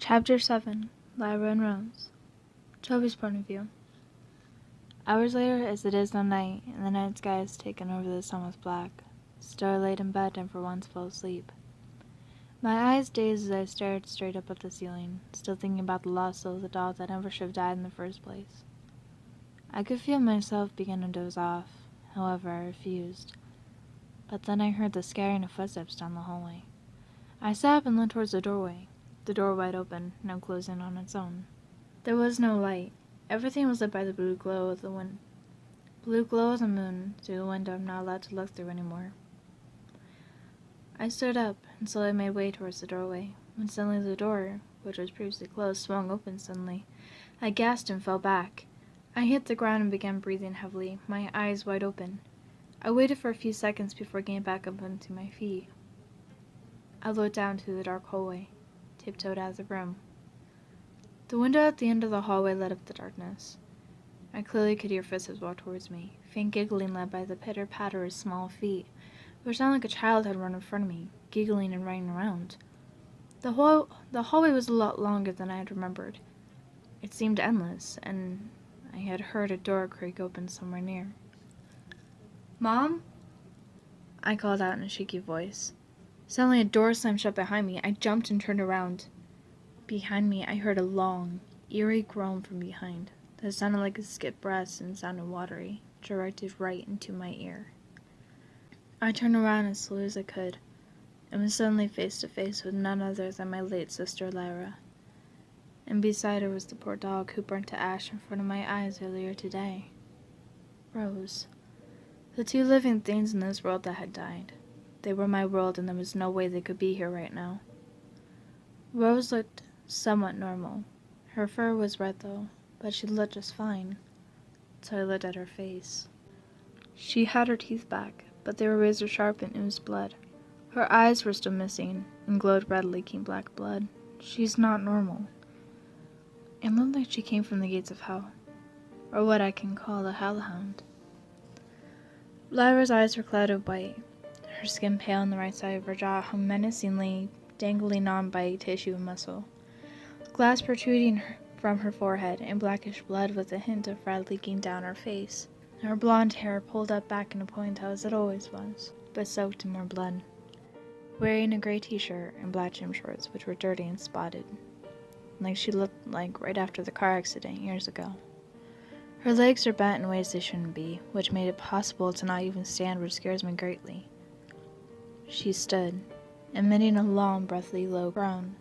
Chapter 7. Lyra and Rose. Toby's point of view. Hours later, as it is no night, and the night sky is taken over the sun with black, still laid in bed and for once fell asleep. My eyes dazed as I stared straight up at the ceiling, still thinking about the lost soul of the doll that never should have died in the first place. I could feel myself begin to doze off, however I refused. But then I heard the scattering of footsteps down the hallway. I sat up and looked towards the doorway. The door wide open, now closing on its own. There was no light. Everything was lit by the blue glow of the moon through the window I'm not allowed to look through anymore. I stood up and slowly made way towards the doorway, when suddenly the door, which was previously closed, swung open suddenly. I gasped and fell back. I hit the ground and began breathing heavily, my eyes wide open. I waited for a few seconds before getting back up onto my feet. I looked down to the dark hallway. Tiptoed out of the room. The window at the end of the hallway lit up the darkness. I clearly could hear footsteps walk towards me, faint giggling led by the pitter-patter of small feet, which sounded like a child had run in front of me, giggling and running around. The hallway was a lot longer than I had remembered. It seemed endless, and I had heard a door creak open somewhere near. "Mom?" I called out in a shaky voice. Suddenly a door slammed shut behind me. I jumped and turned around. Behind me, I heard a long, eerie groan from behind that sounded like a skipped breath and sounded watery, directed right into my ear. I turned around as slowly as I could, and was suddenly face to face with none other than my late sister Lyra. And beside her was the poor dog who burnt to ash in front of my eyes earlier today. Rose. The two living things in this world that had died. They were my world, and there was no way they could be here right now. Rose looked somewhat normal. Her fur was red, though, but she looked just fine. So I looked at her face. She had her teeth back, but they were razor sharp and oozed blood. Her eyes were still missing, and glowed red, leaking black blood. She's not normal. It looked like she came from the gates of hell, or what I can call the hellhound. Lyra's eyes were clouded white. Her skin pale on the right side of her jaw hung menacingly, dangling on by tissue and muscle. Glass protruding from her forehead, and blackish blood with a hint of red leaking down her face. Her blonde hair pulled up back in a ponytail as it always was, but soaked in more blood. Wearing a gray t-shirt and black gym shorts, which were dirty and spotted, like she looked like right after the car accident years ago. Her legs were bent in ways they shouldn't be, which made it possible to not even stand, which scares me greatly. She stood, emitting a long, breathy, low groan,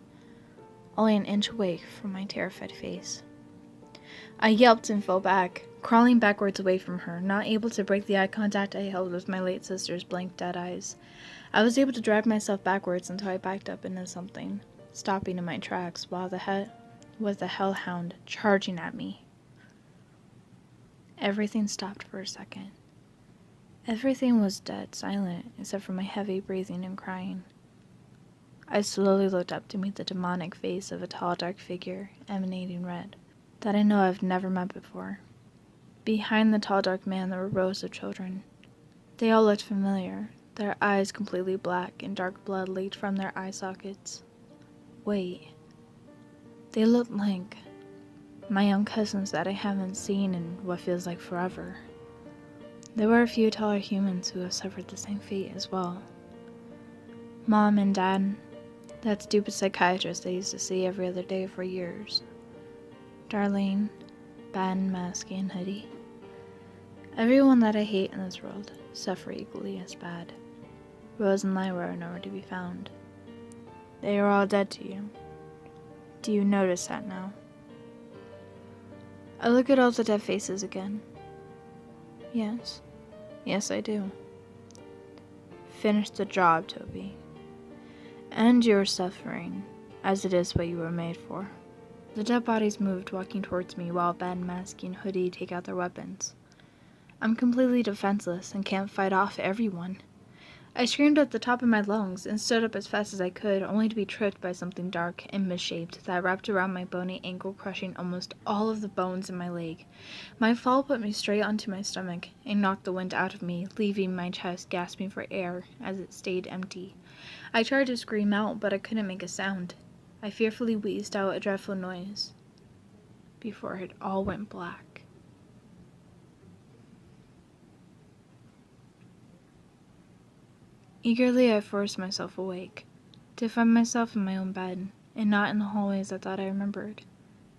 only an inch away from my terrified face. I yelped and fell back, crawling backwards away from her, not able to break the eye contact I held with my late sister's blank, dead eyes. I was able to drag myself backwards until I backed up into something, stopping in my tracks while with the hellhound charging at me. Everything stopped for a second. Everything was dead silent, except for my heavy breathing and crying. I slowly looked up to meet the demonic face of a tall, dark figure, emanating red, that I know I've never met before. Behind the tall, dark man there were rows of children. They all looked familiar, their eyes completely black and dark blood leaked from their eye sockets. Wait. They looked like my young cousins that I haven't seen in what feels like forever. There were a few taller humans who have suffered the same fate as well. Mom and Dad, that stupid psychiatrist I used to see every other day for years. Darlene, Ben, Masky, and Hoodie. Everyone that I hate in this world suffer equally as bad. Rose and Lyra are nowhere to be found. They are all dead to you. Do you notice that now? I look at all the dead faces again. Yes. Yes, I do. Finish the job, Toby. End your suffering, as it is what you were made for. The dead bodies moved, walking towards me while Ben, Masky, and Hoodie take out their weapons. I'm completely defenseless and can't fight off everyone. I screamed at the top of my lungs and stood up as fast as I could, only to be tripped by something dark and misshaped that wrapped around my bony ankle, crushing almost all of the bones in my leg. My fall put me straight onto my stomach and knocked the wind out of me, leaving my chest gasping for air as it stayed empty. I tried to scream out, but I couldn't make a sound. I fearfully wheezed out a dreadful noise before it all went black. Eagerly I forced myself awake, to find myself in my own bed, and not in the hallways I thought I remembered.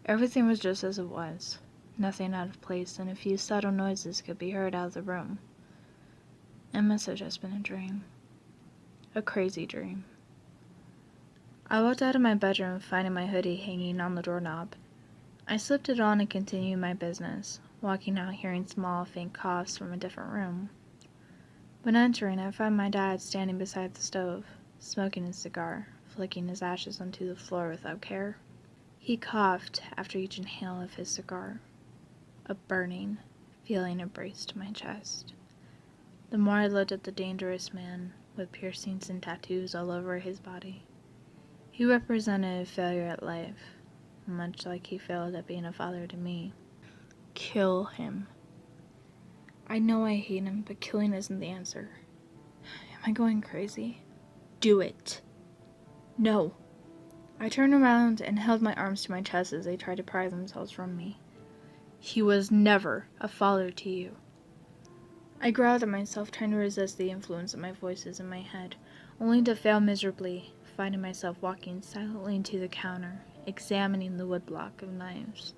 Everything was just as it was, nothing out of place, and a few subtle noises could be heard out of the room. It must have just been a dream. A crazy dream. I walked out of my bedroom, finding my hoodie hanging on the doorknob. I slipped it on and continued my business, walking out hearing small, faint coughs from a different room. When entering, I found my dad standing beside the stove, smoking his cigar, flicking his ashes onto the floor without care. He coughed after each inhale of his cigar. A burning feeling embraced my chest. The more I looked at the dangerous man, with piercings and tattoos all over his body, he represented a failure at life, much like he failed at being a father to me. Kill him. I know I hate him, but killing isn't the answer. Am I going crazy? Do it. No. I turned around and held my arms to my chest as they tried to pry themselves from me. He was never a father to you. I growled at myself, trying to resist the influence of my voices in my head, only to fail miserably, finding myself walking silently to the counter, examining the woodblock of knives,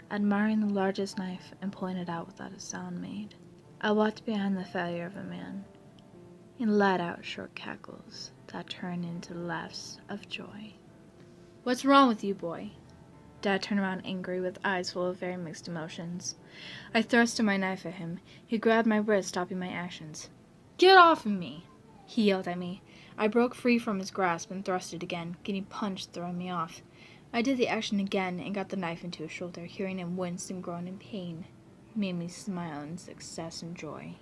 admiring the largest knife and pulling it out without a sound made. I walked behind the failure of a man and let out short cackles that turned into laughs of joy. What's wrong with you, boy? Dad turned around angry with eyes full of very mixed emotions. I thrusted my knife at him. He grabbed my wrist, stopping my actions. Get off of me! He yelled at me. I broke free from his grasp and thrusted again, getting punched, throwing me off. I did the action again and got the knife into his shoulder, hearing him wince and groan in pain. It made me smile in success and joy.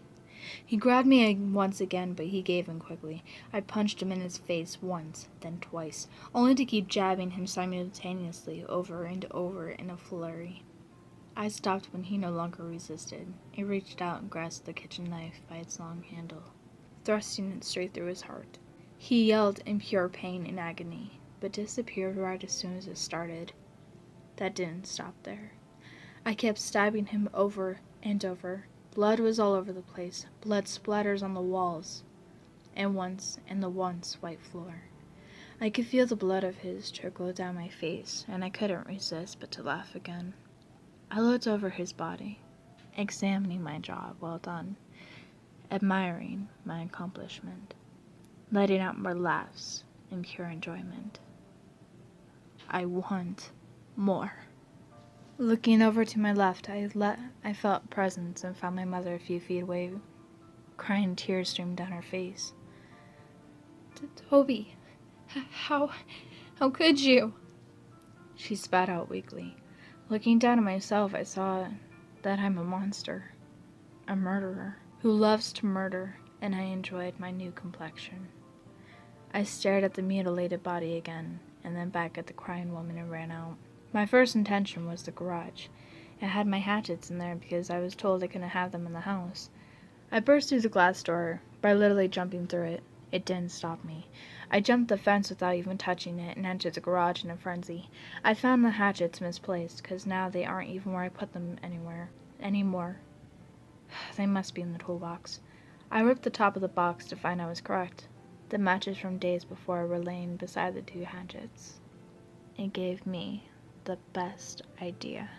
He grabbed me once again, but he gave in quickly. I punched him in his face once, then twice, only to keep jabbing him simultaneously over and over in a flurry. I stopped when he no longer resisted. I reached out and grasped the kitchen knife by its long handle, thrusting it straight through his heart. He yelled in pure pain and agony, but disappeared right as soon as it started. That didn't stop there. I kept stabbing him over and over. Blood was all over the place, blood splatters on the walls, and the once white floor. I could feel the blood of his trickle down my face, and I couldn't resist but to laugh again. I looked over his body, examining my job well done, admiring my accomplishment, letting out more laughs in pure enjoyment. I want more. Looking over to my left, I felt presence and found my mother a few feet away, crying. Tears streamed down her face. Toby, how could you? She spat out weakly. Looking down at myself, I saw that I'm a monster, a murderer, who loves to murder, and I enjoyed my new complexion. I stared at the mutilated body again, and then back at the crying woman and ran out. My first intention was the garage. It had my hatchets in there because I was told I couldn't have them in the house. I burst through the glass door by literally jumping through it. It didn't stop me. I jumped the fence without even touching it and entered the garage in a frenzy. I found the hatchets misplaced, because now they aren't even where I put them anymore. They must be in the toolbox. I ripped the top of the box to find I was correct. The matches from days before were laying beside the two hatchets. It gave me the best idea.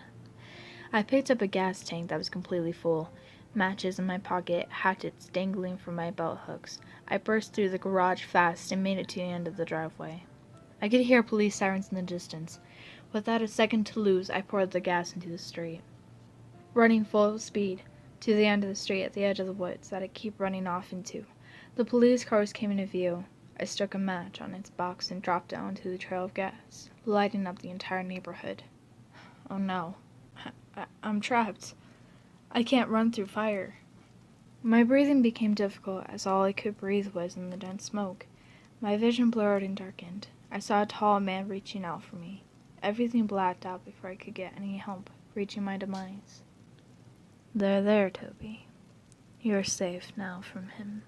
I picked up a gas tank that was completely full, matches in my pocket, hatchets dangling from my belt hooks. I burst through the garage fast and made it to the end of the driveway. I could hear police sirens in the distance. Without a second to lose, I poured the gas into the street, running full speed to the end of the street at the edge of the woods that I keep running off into. The police cars came into view. I struck a match on its box and dropped it onto the trail of gas, lighting up the entire neighborhood. Oh no. I'm trapped. I can't run through fire. My breathing became difficult as all I could breathe was in the dense smoke. My vision blurred and darkened. I saw a tall man reaching out for me. Everything blacked out before I could get any help, reaching my demise. There, Toby. You're safe now from him.